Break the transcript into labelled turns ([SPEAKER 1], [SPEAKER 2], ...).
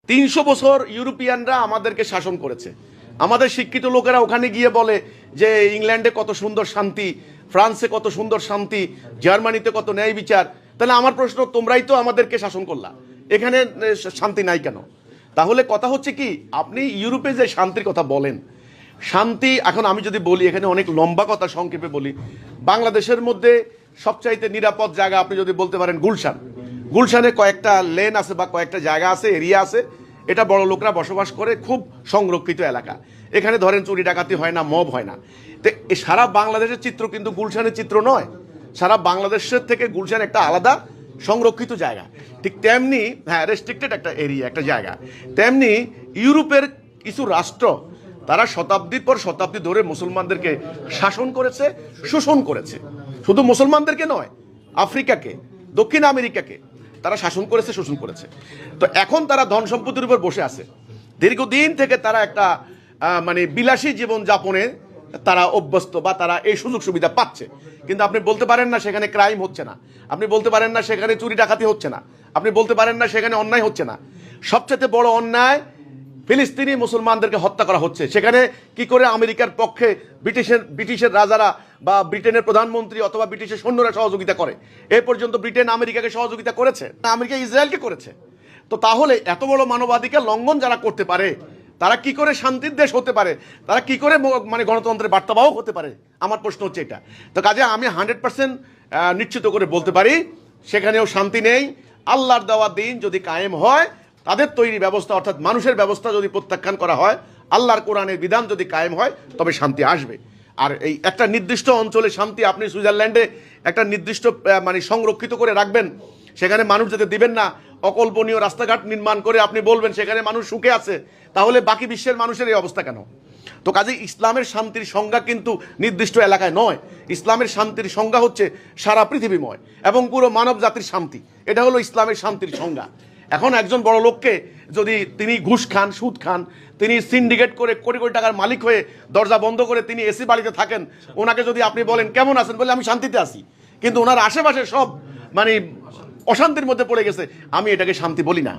[SPEAKER 1] ৩০০ বছর ইউরোপিয়ানরা আমাদেরকে শাসন করেছে। আমাদের শিক্ষিত লোকেরা ওখানে গিয়ে বলে যে ইংল্যান্ডে কত সুন্দর শান্তি, ফ্রান্সে কত সুন্দর শান্তি, জার্মানিতে কত ন্যায় বিচার। তাহলে আমার প্রশ্ন, তোমরাই তো আমাদেরকে শাসন করলা, এখানে শান্তি নাই কেন? তাহলে কথা হচ্ছে কি, আপনি ইউরোপে যে শান্তির কথা বলেন, শান্তি এখন আমি যদি বলি, এখানে অনেক লম্বা কথা, সংক্ষেপে বলি, বাংলাদেশের মধ্যে সবচাইতে নিরাপদ জায়গা আপনি যদি বলতে পারেন গুলশান। গুলশানে কয়েকটা লেন আছে বা কয়েকটা জায়গা আছে, এরিয়া আছে, এটা বড় লোকরা বসবাস করে, খুব সংরক্ষিত এলাকা। এখানে ধরেন চুরি ডাকাতি হয় না, মব হয় না। তো সারা বাংলাদেশের চিত্র কিন্তু গুলশানের চিত্র নয়। সারা বাংলাদেশের থেকে গুলশান একটা আলাদা সংরক্ষিত জায়গা। ঠিক তেমনি, হ্যাঁ, রেস্ট্রিক্টেড একটা এরিয়া, একটা জায়গা। তেমনি ইউরোপের কিছু রাষ্ট্র, তারা শতাব্দীর পর শতাব্দী ধরে মুসলমানদেরকে শাসন করেছে, শোষণ করেছে। শুধু মুসলমানদেরকে নয়, আফ্রিকাকে, দক্ষিণ আমেরিকাকে তারা শাসন করেছে, শোষণ করেছে। তো এখন তারা ধন সম্পত্তির উপর বসে আছে। দীর্ঘদিন থেকে তারা একটা মানে বিলাসী জীবন যাপনে তারা অভ্যস্ত, বা তারা এই সুযোগ সুবিধা পাচ্ছে। কিন্তু আপনি বলতে পারেন না সেখানে ক্রাইম হচ্ছে না, আপনি বলতে পারেন না সেখানে চুরি ডাকাতি হচ্ছে না, আপনি বলতে পারেন না সেখানে অন্যায় হচ্ছে না। সবচেয়ে বড় অন্যায়, ফিলিস্তিনি মুসলমানদেরকে হত্যা করা হচ্ছে। সেখানে কি করে আমেরিকার পক্ষে ব্রিটিশের রাজারা বা ব্রিটেনের প্রধানমন্ত্রী অথবা ব্রিটিশের সৈন্যরা সহযোগিতা করে? এ পর্যন্ত ব্রিটেন আমেরিকাকে সহযোগিতা করেছে, আমেরিকা ইসরায়েলকে করেছে। তো তাহলে এত বড় মানবাধিকার লঙ্ঘন যারা করতে পারে, তারা কি করে শান্তির দেশ হতে পারে? তারা কি করে মানে গণতন্ত্রের বার্তাবাহক হতে পারে? আমার প্রশ্ন হচ্ছে এটা। তো কাজে আমি 100% নিশ্চিত করে বলতে পারি, সেখানেও শান্তি নেই। আল্লাহর দেওয়া দিন যদি কায়েম হয়, তাদের তৈরি ব্যবস্থা অর্থাৎ মানুষের ব্যবস্থা যদি প্রত্যাখ্যান করা হয়, আল্লাহর কোরআনের বিধান যদি কায়েম হয়, তবে শান্তি আসবে। আর এই একটা নির্দিষ্ট অঞ্চলে শান্তি আপনি সুইজারল্যান্ডে একটা নির্দিষ্ট মানে সংরক্ষিত করে রাখবেন, সেখানে মানুষ যেতে দিবেন না, অকল্পনীয় রাস্তাঘাট নির্মাণ করে আপনি বলবেন সেখানে মানুষ সুখে আছে, তাহলে বাকি বিশ্বের মানুষের এই অবস্থা কেন? তো কাজে ইসলামের শান্তির সংজ্ঞা কিন্তু নির্দিষ্ট এলাকায় নয়। ইসলামের শান্তির সংজ্ঞা হচ্ছে সারা পৃথিবীময় এবং পুরো মানব জাতির শান্তি। এটা হলো ইসলামের শান্তির সংজ্ঞা। এখন একজন বড় লোককে যদি তিনি ঘুষ খান, সুদ খান, তিনি সিন্ডিকেট করে কোটি কোটি টাকার মালিক হয়ে দরজা বন্ধ করে তিনি এসি বাড়িতে থাকেন, ওনাকে যদি আপনি বলেন কেমন আছেন, বলে আমি শান্তিতে আছি, কিন্তু ওনার আশেপাশে সব মানে অশান্তির মধ্যে পড়ে গেছে, আমি এটাকে শান্তি বলি না।